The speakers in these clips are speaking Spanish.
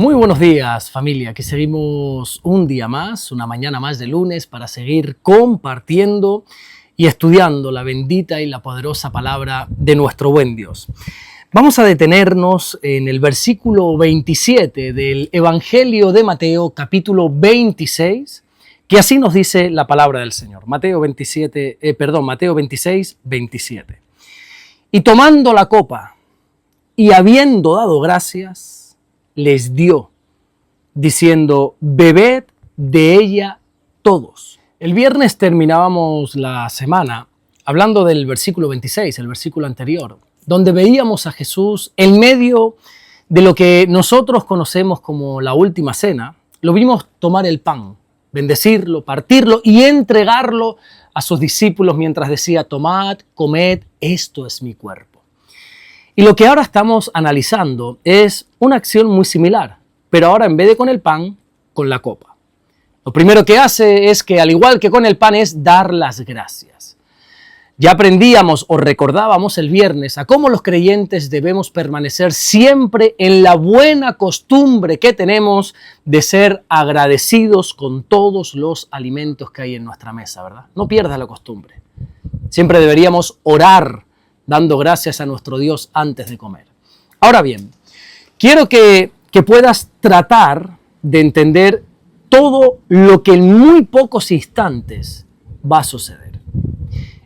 Muy buenos días, familia. Aquí seguimos un día más, una mañana más de lunes para seguir compartiendo y estudiando la bendita y la poderosa palabra de nuestro buen Dios. Vamos a detenernos en el versículo 27 del Evangelio de Mateo, capítulo 26, que así nos dice la palabra del Señor. Mateo 26, 27. Y tomando la copa y habiendo dado gracias, les dio, diciendo, bebed de ella todos. El viernes terminábamos la semana hablando del versículo 26, el versículo anterior, donde veíamos a Jesús en medio de lo que nosotros conocemos como la última cena. Lo vimos tomar el pan, bendecirlo, partirlo y entregarlo a sus discípulos mientras decía, tomad, comed, esto es mi cuerpo. Y lo que ahora estamos analizando es una acción muy similar, pero ahora en vez de con el pan, con la copa. Lo primero que hace es que, al igual que con el pan, es dar las gracias. Ya aprendíamos o recordábamos el viernes a cómo los creyentes debemos permanecer siempre en la buena costumbre que tenemos de ser agradecidos con todos los alimentos que hay en nuestra mesa, ¿verdad? No pierdas la costumbre. Siempre deberíamos orar dando gracias a nuestro Dios antes de comer. Ahora bien, quiero que puedas tratar de entender todo lo que en muy pocos instantes va a suceder.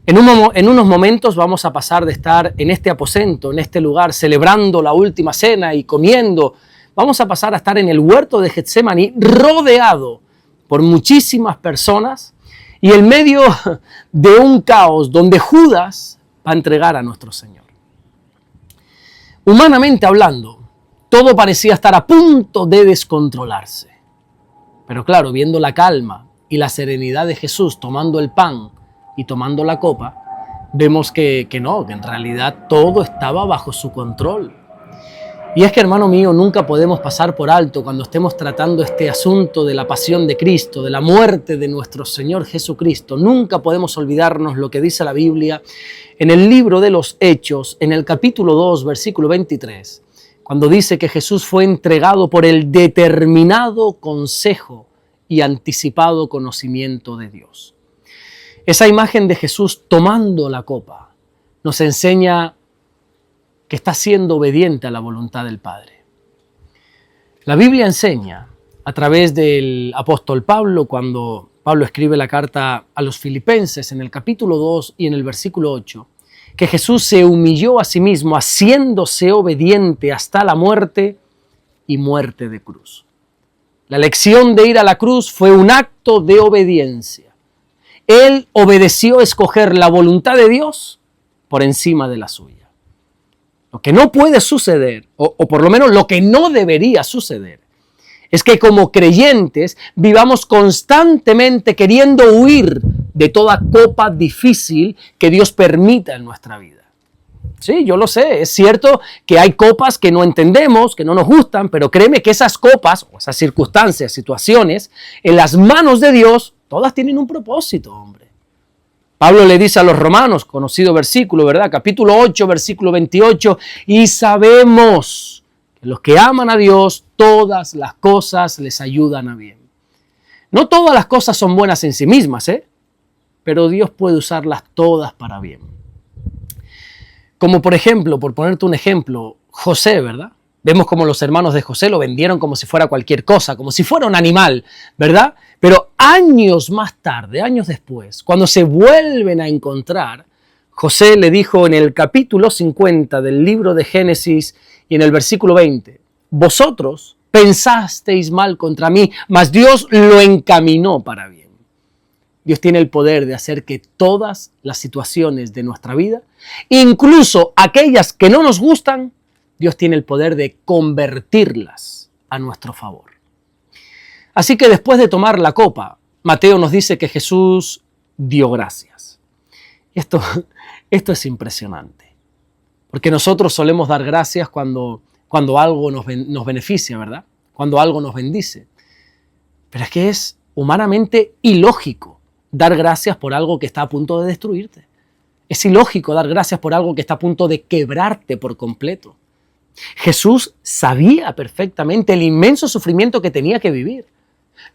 En unos momentos vamos a pasar de estar en este aposento, en este lugar, celebrando la última cena y comiendo. Vamos a pasar a estar en el huerto de Getsemaní, rodeado por muchísimas personas y en medio de un caos donde Judas va a entregar a nuestro Señor. Humanamente hablando, todo parecía estar a punto de descontrolarse. Pero claro, viendo la calma y la serenidad de Jesús tomando el pan y tomando la copa, vemos que en realidad todo estaba bajo su control. Y es que, hermano mío, nunca podemos pasar por alto cuando estemos tratando este asunto de la pasión de Cristo, de la muerte de nuestro Señor Jesucristo. Nunca podemos olvidarnos lo que dice la Biblia en el libro de los Hechos, en el capítulo 2, versículo 23, cuando dice que Jesús fue entregado por el determinado consejo y anticipado conocimiento de Dios. Esa imagen de Jesús tomando la copa nos enseña que está siendo obediente a la voluntad del Padre. La Biblia enseña, a través del apóstol Pablo, cuando Pablo escribe la carta a los Filipenses en el capítulo 2 y en el versículo 8, que Jesús se humilló a sí mismo, haciéndose obediente hasta la muerte y muerte de cruz. La elección de ir a la cruz fue un acto de obediencia. Él obedeció a escoger la voluntad de Dios por encima de la suya. Lo que no puede suceder, o por lo menos lo que no debería suceder, es que como creyentes vivamos constantemente queriendo huir de toda copa difícil que Dios permita en nuestra vida. Sí, yo lo sé, es cierto que hay copas que no entendemos, que no nos gustan, pero créeme que esas copas, o esas circunstancias, situaciones, en las manos de Dios, todas tienen un propósito, hombre. Pablo le dice a los romanos, conocido versículo, ¿verdad? Capítulo 8, versículo 28, y sabemos que los que aman a Dios, todas las cosas les ayudan a bien. No todas las cosas son buenas en sí mismas, pero Dios puede usarlas todas para bien. Como por ejemplo, por ponerte un ejemplo, José, ¿verdad? Vemos como los hermanos de José lo vendieron como si fuera cualquier cosa, como si fuera un animal, ¿verdad? Pero años más tarde, años después, cuando se vuelven a encontrar, José le dijo en el capítulo 50 del libro de Génesis y en el versículo 20, vosotros pensasteis mal contra mí, mas Dios lo encaminó para bien. Dios tiene el poder de hacer que todas las situaciones de nuestra vida, incluso aquellas que no nos gustan, Dios tiene el poder de convertirlas a nuestro favor. Así que después de tomar la copa, Mateo nos dice que Jesús dio gracias. Esto es impresionante, porque nosotros solemos dar gracias cuando algo nos beneficia, ¿verdad? Cuando algo nos bendice. Pero es que es humanamente ilógico dar gracias por algo que está a punto de destruirte. Es ilógico dar gracias por algo que está a punto de quebrarte por completo. Jesús sabía perfectamente el inmenso sufrimiento que tenía que vivir.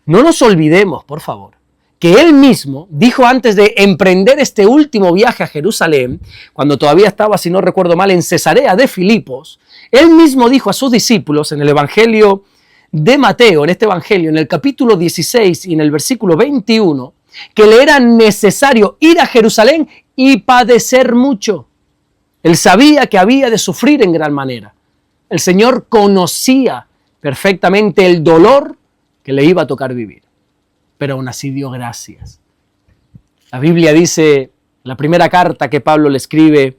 No nos olvidemos, por favor, que Él mismo dijo antes de emprender este último viaje a Jerusalén, cuando todavía estaba, si no recuerdo mal, en Cesarea de Filipos, Él mismo dijo a sus discípulos en el Evangelio de Mateo, en este Evangelio, en el capítulo 16 y en el versículo 21, que le era necesario ir a Jerusalén y padecer mucho. Él sabía que había de sufrir en gran manera. El Señor conocía perfectamente el dolor que le iba a tocar vivir, pero aún así dio gracias. La Biblia dice, la primera carta que Pablo le escribe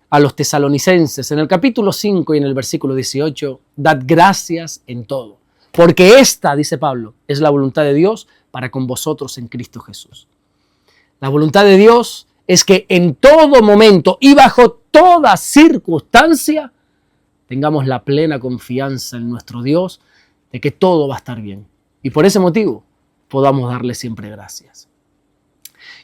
a los tesalonicenses, en el capítulo 5 y en el versículo 18, dad gracias en todo, porque esta, dice Pablo, es la voluntad de Dios para con vosotros en Cristo Jesús. La voluntad de Dios es que en todo momento y bajo toda circunstancia tengamos la plena confianza en nuestro Dios de que todo va a estar bien. Y por ese motivo podamos darle siempre gracias.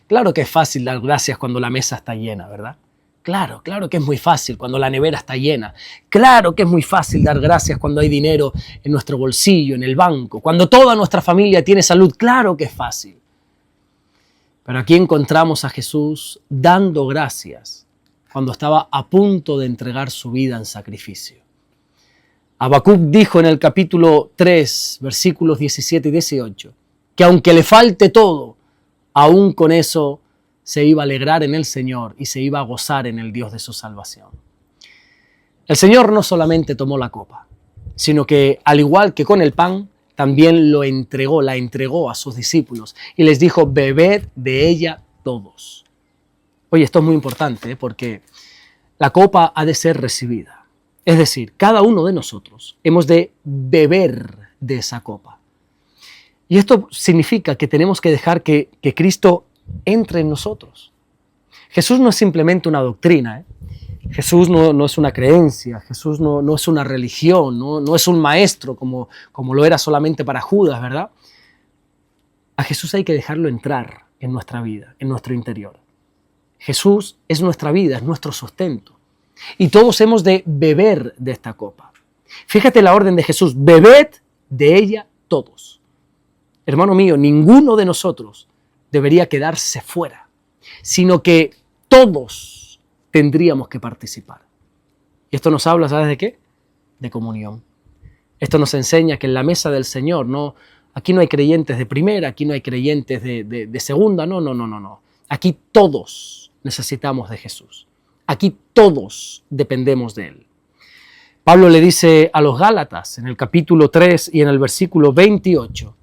Claro que es fácil dar gracias cuando la mesa está llena, ¿verdad? Claro que es muy fácil cuando la nevera está llena. Claro que es muy fácil dar gracias cuando hay dinero en nuestro bolsillo, en el banco, cuando toda nuestra familia tiene salud. Claro que es fácil. Pero aquí encontramos a Jesús dando gracias cuando estaba a punto de entregar su vida en sacrificio. Habacuc dijo en el capítulo 3, versículos 17 y 18, que aunque le falte todo, aún con eso se iba a alegrar en el Señor y se iba a gozar en el Dios de su salvación. El Señor no solamente tomó la copa, sino que al igual que con el pan, también la entregó a sus discípulos y les dijo, bebed de ella todos. Oye, esto es muy importante porque la copa ha de ser recibida. Es decir, cada uno de nosotros hemos de beber de esa copa. Y esto significa que tenemos que dejar que Cristo entre en nosotros. Jesús no es simplemente una doctrina, Jesús no es una creencia, Jesús no es una religión, no es un maestro como lo era solamente para Judas, ¿verdad? A Jesús hay que dejarlo entrar en nuestra vida, en nuestro interior. Jesús es nuestra vida, es nuestro sustento. Y todos hemos de beber de esta copa. Fíjate la orden de Jesús, bebed de ella todos. Hermano mío, ninguno de nosotros debería quedarse fuera, sino que todos tendríamos que participar. Y esto nos habla, ¿sabes de qué? De comunión. Esto nos enseña que en la mesa del Señor, aquí no hay creyentes de primera, aquí no hay creyentes de segunda, no. Aquí todos necesitamos de Jesús. Aquí todos dependemos de Él. Pablo le dice a los Gálatas en el capítulo 3 y en el versículo 28,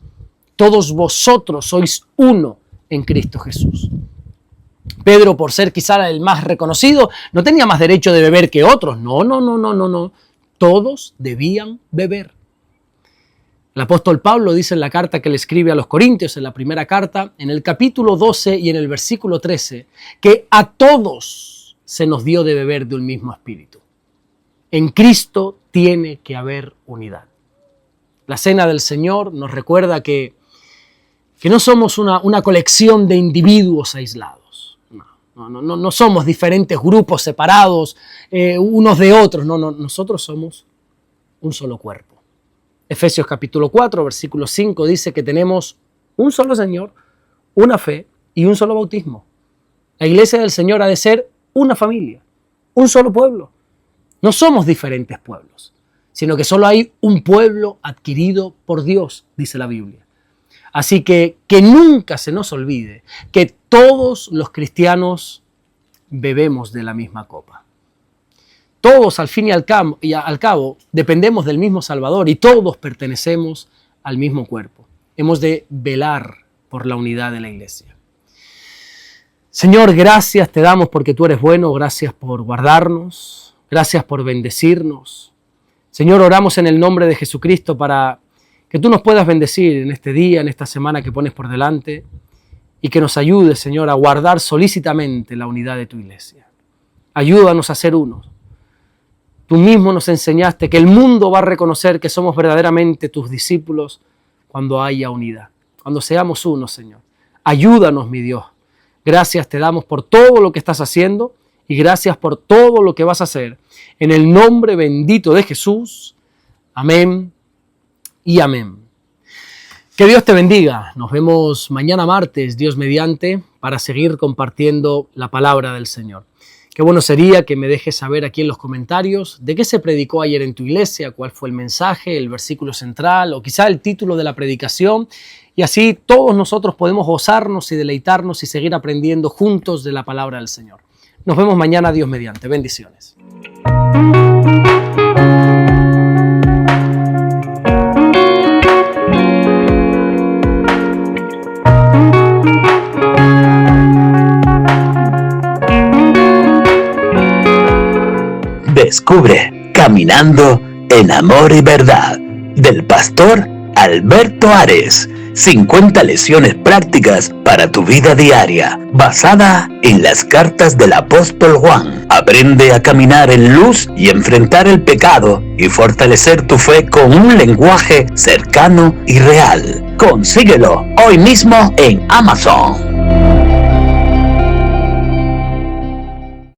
todos vosotros sois uno en Cristo Jesús. Pedro, por ser quizá el más reconocido, no tenía más derecho de beber que otros. No. Todos debían beber. El apóstol Pablo dice en la carta que le escribe a los Corintios, en la primera carta, en el capítulo 12 y en el versículo 13, que a todos se nos dio de beber de un mismo espíritu. En Cristo tiene que haber unidad. La cena del Señor nos recuerda que no somos una colección de individuos aislados. No somos diferentes grupos separados unos de otros. No, nosotros somos un solo cuerpo. Efesios capítulo 4, versículo 5 dice que tenemos un solo Señor, una fe y un solo bautismo. La iglesia del Señor ha de ser una familia, un solo pueblo. No somos diferentes pueblos, sino que solo hay un pueblo adquirido por Dios, dice la Biblia. Así que nunca se nos olvide que todos los cristianos bebemos de la misma copa. Todos, al fin y al cabo, dependemos del mismo Salvador y todos pertenecemos al mismo cuerpo. Hemos de velar por la unidad de la iglesia. Señor, gracias te damos porque tú eres bueno, gracias por guardarnos, gracias por bendecirnos. Señor, oramos en el nombre de Jesucristo para que tú nos puedas bendecir en este día, en esta semana que pones por delante y que nos ayudes, Señor, a guardar solícitamente la unidad de tu iglesia. Ayúdanos a ser unos. Tú mismo nos enseñaste que el mundo va a reconocer que somos verdaderamente tus discípulos cuando haya unidad, cuando seamos uno, Señor. Ayúdanos, mi Dios. Gracias te damos por todo lo que estás haciendo y gracias por todo lo que vas a hacer. En el nombre bendito de Jesús. Amén y amén. Que Dios te bendiga. Nos vemos mañana martes, Dios mediante, para seguir compartiendo la palabra del Señor. Qué bueno sería que me dejes saber aquí en los comentarios de qué se predicó ayer en tu iglesia, cuál fue el mensaje, el versículo central o quizá el título de la predicación. Y así todos nosotros podemos gozarnos y deleitarnos y seguir aprendiendo juntos de la palabra del Señor. Nos vemos mañana, Dios mediante. Bendiciones. Descubre Caminando en Amor y Verdad del pastor Alberto Ares. 50 lecciones prácticas para tu vida diaria, basada en las cartas del apóstol Juan. Aprende a caminar en luz y enfrentar el pecado y fortalecer tu fe con un lenguaje cercano y real. Consíguelo hoy mismo en Amazon.